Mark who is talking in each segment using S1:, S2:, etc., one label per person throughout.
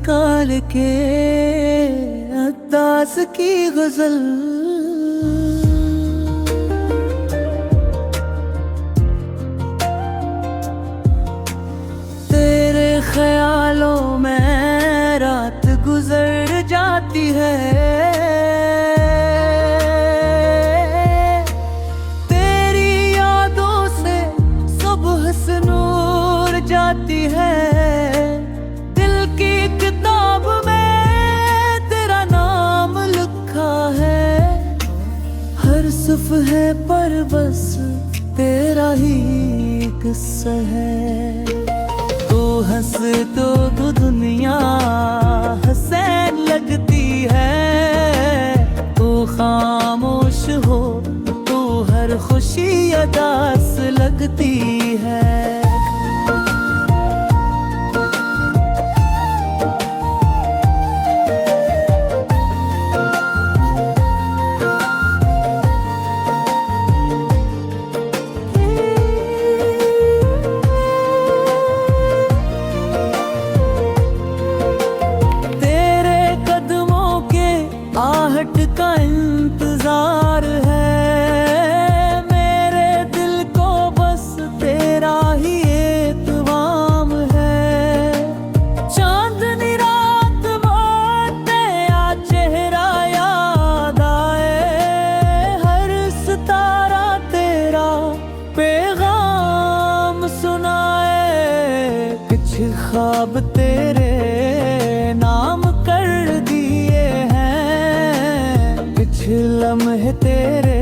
S1: काल के अद्दास की गजल। तेरे ख्यालों में रात गुजर जाती है, तेरी यादों से सुबह से नूर जाती है। है पर बस तेरा ही किस्सा है। तू हंस तो दुनिया हंसे लगती है, तू खामोश हो तो हर खुशी उदास लगती है। आहट का इंतजार है, मेरे दिल को बस तेरा ही एतवाम है। चांदनी रात बातें या चेहरा याद आए, हर सितारा तेरा पैगाम सुनाए। कुछ ख्वाब तेरे नाम कर दिए हैं, कुछ लम्हे तेरे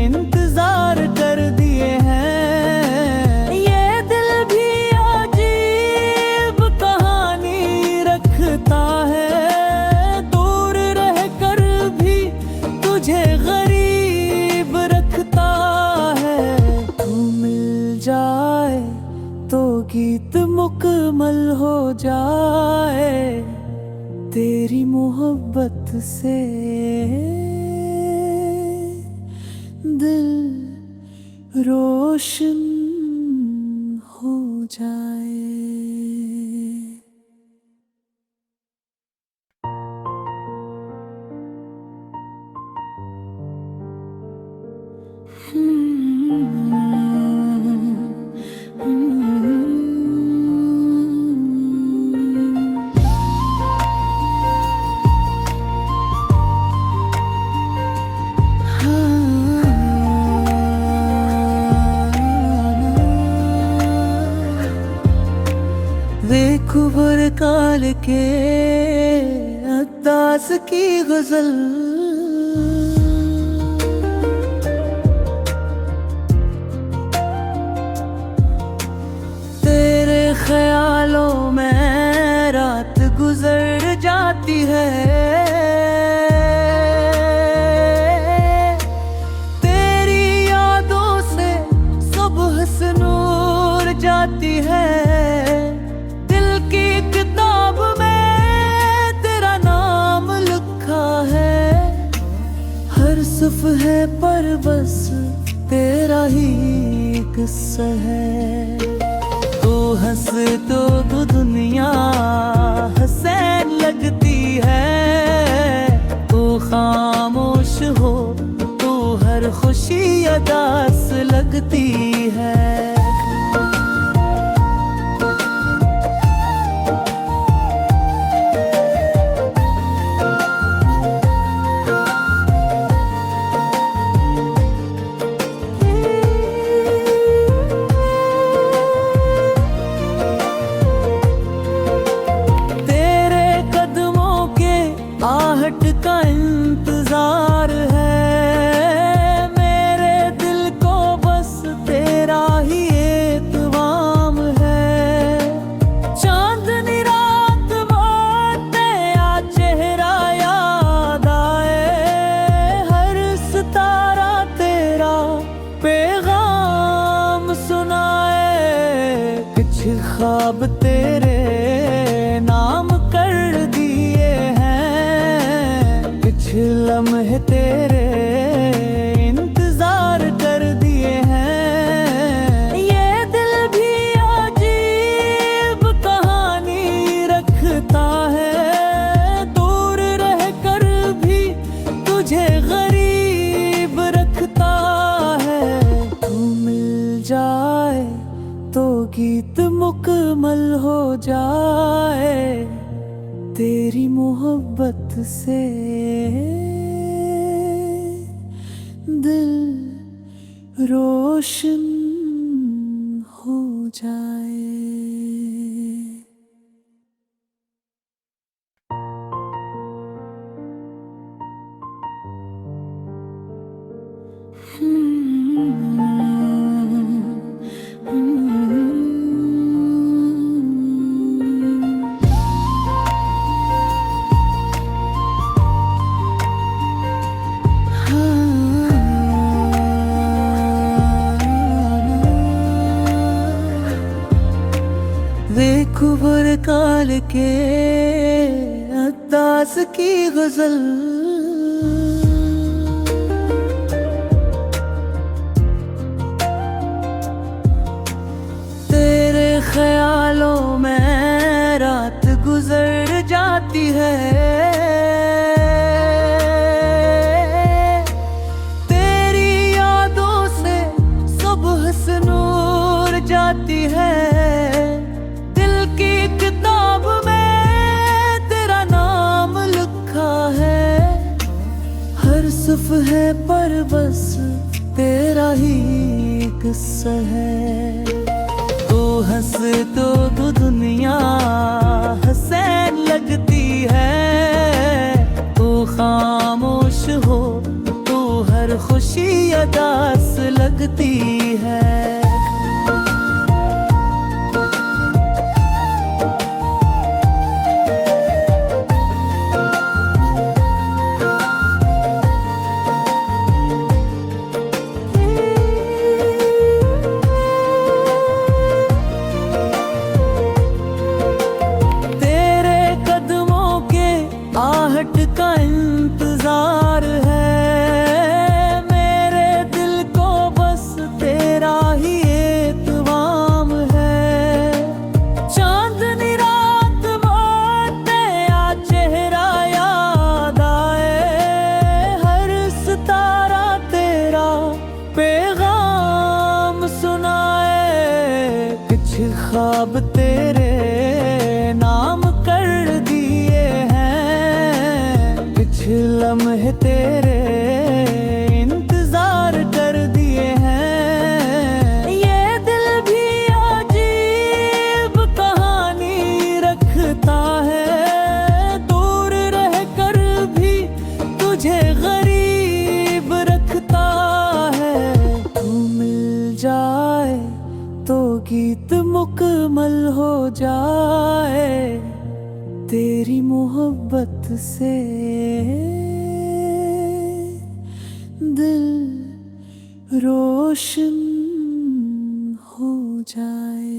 S1: इंतजार कर दिए हैं। ये दिल भी अजीब कहानी रखता है, दूर रह कर भी तुझे गरीब रखता है। तू मिल जाए तो गीत मुकम्मल हो जाए, तेरी मोहब्बत से दिल रोशन हो जाए। कुबर काल के अद्दास की गजल। तेरे ख्यालों में रात गुजर जाती है, तेरी यादों से सुबह से नूर जाती है। है पर बस तेरा ही किस्सा है। तू हंस तो दुनिया हंसे लगती है, तू खामोश हो तो हर खुशी उदास लगती है। आहट का इंतजार है, मेरे दिल को बस तेरा ही एतवाम है। चांदनी रात बातें या चेहरा याद आए, हर सितारा तेरा पैगाम सुनाए। कुछ ख्वाब तेरे नाम कर दिए हैं, कुछ लम्हे तेरे इंतजार कर दिए हैं। ये दिल भी अजीब कहानी रखता मुकम्मल हो जाए तेरी मोहब्बत से दिल रोशन हो जाए। वे कुबर काल के अद्दास की गजल तेरे ख्यालों में रात गुजर जाती है। तेरी यादों से सुबह से नूर जाती है। है पर बस तेरा ही किस्सा है। तू हंस तो दुनिया हसैन लगती है। तू खामोश हो तू हर खुशी अदास लगती है। आहट का इंतजार है मेरे दिल को बस तेरा ही एतवाम है। चांदनी रात बाटे या चेहरा याद आए हर सितारा तेरा पैगाम सुनाए। कुछ ख्वाब तेरे नाम कर दिए लम्हे तेरे इंतजार कर दिए हैं। ये दिल भी अजीब कहानी रखता है। दूर रह कर भी तुझे गरीब रखता है। तू मिल जाए तो गीत मुकम्मल हो जाए तेरी मोहब्बत से दिल रोशन हो जाए।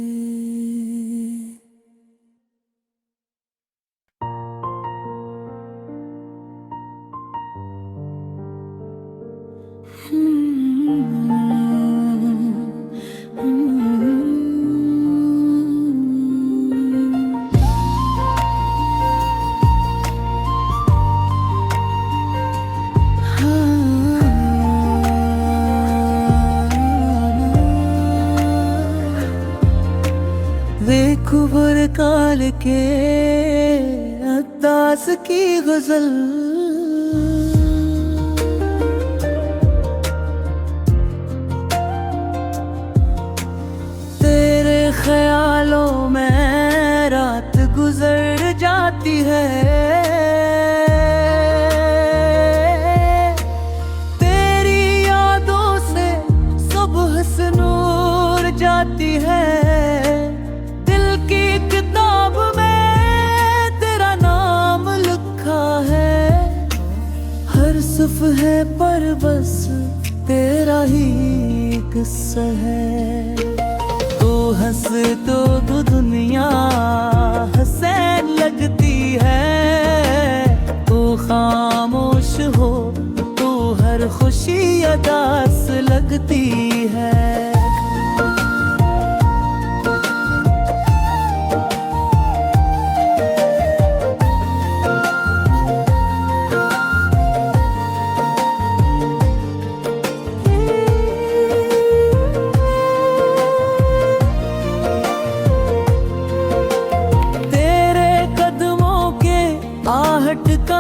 S1: वे कुबर काल के अद्दास की गजल तेरे ख्यालों में रात गुजर जाती है। तेरी यादों से सुबह से नूर जाती है। है पर बस तेरा ही किस्सा है। तू हंस तो दुनिया हसैन लगती है। तू खामोश हो तू हर खुशी अदास लगती है।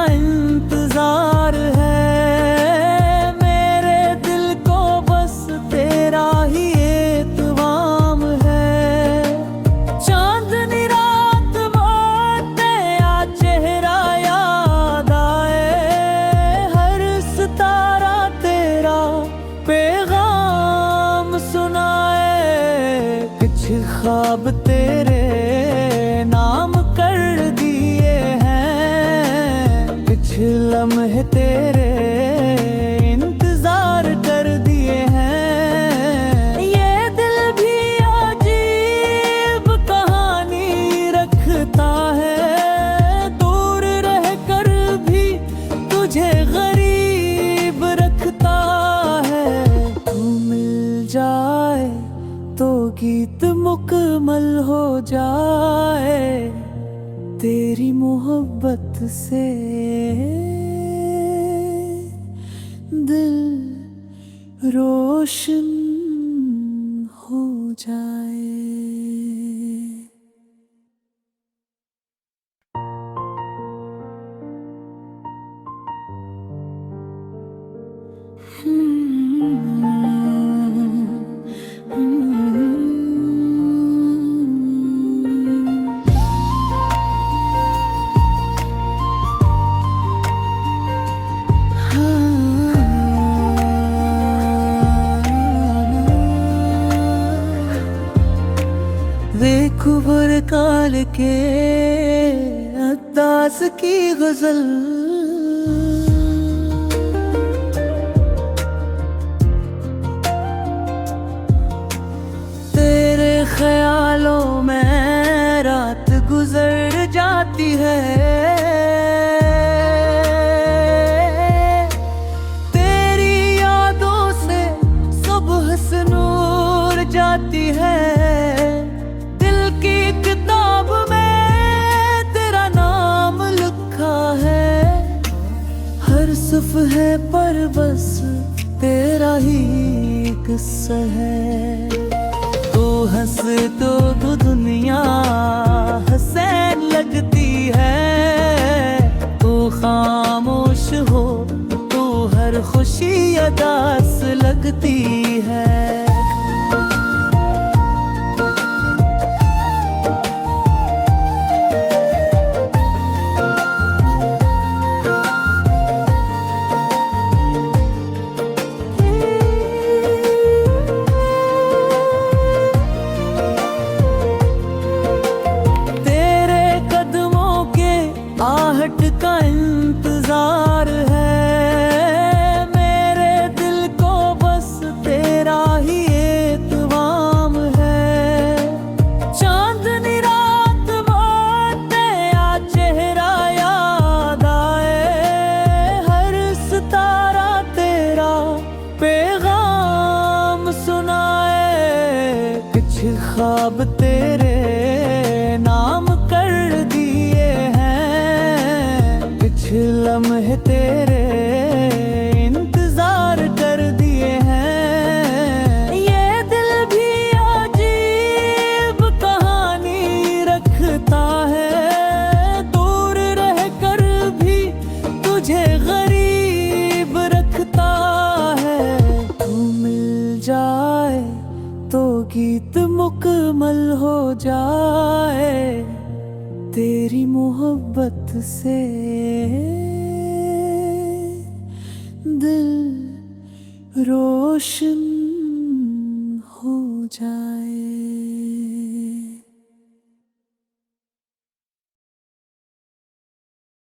S1: इंतजार है। मेरे दिल को बस तेरा ही एतवाम है। चांदनी रात बाटे या चेहरा याद आए, हर सितारा तेरा पैगाम सुनाए। कुछ ख्वाब तेरे नाम कर दिए हैं, कुछ लम्हे तेरे इंतजार कर दिए हैं। ये दिल भी अजीब कहानी रखता है, दूर रह कर भी तुझे गरीब रखता है। तू मिल जाए तो गीत मुकम्मल हो जाए, तेरी मोहब्बत से दिल रोशन हो जाए। बेखबर काल के अद्दास की गजल, तेरे ख्यालों में रात गुजर जाती है। तेरी यादों से सुबह से नूर जाती है। किताब में तेरा नाम लिखा है, हर सफ़हे पर बस तेरा ही किस्सा है। तू हंस तो दुनिया हंसे लगती है। तू खामोश हो तो हर खुशी अदास लगती है। आहट का इंतजार है। मेरे दिल को बस तेरा ही एतवाम है। चांदनी रात बाटे या चेहरा याद आए, हर सितारा तेरा पैगाम सुनाए। कुछ ख्वाब तेरे नाम कर दिए हैं, कुछ लम्हे तेरे इंतजार कर दिए हैं। ये दिल भी अजीब कहानी रखता है, दूर रह कर भी तुझे गरीब रखता है। तू मिल जाए तो गीत मुकम्मल हो जाए, तेरी मोहब्बत से दिल रोशन हो जाए।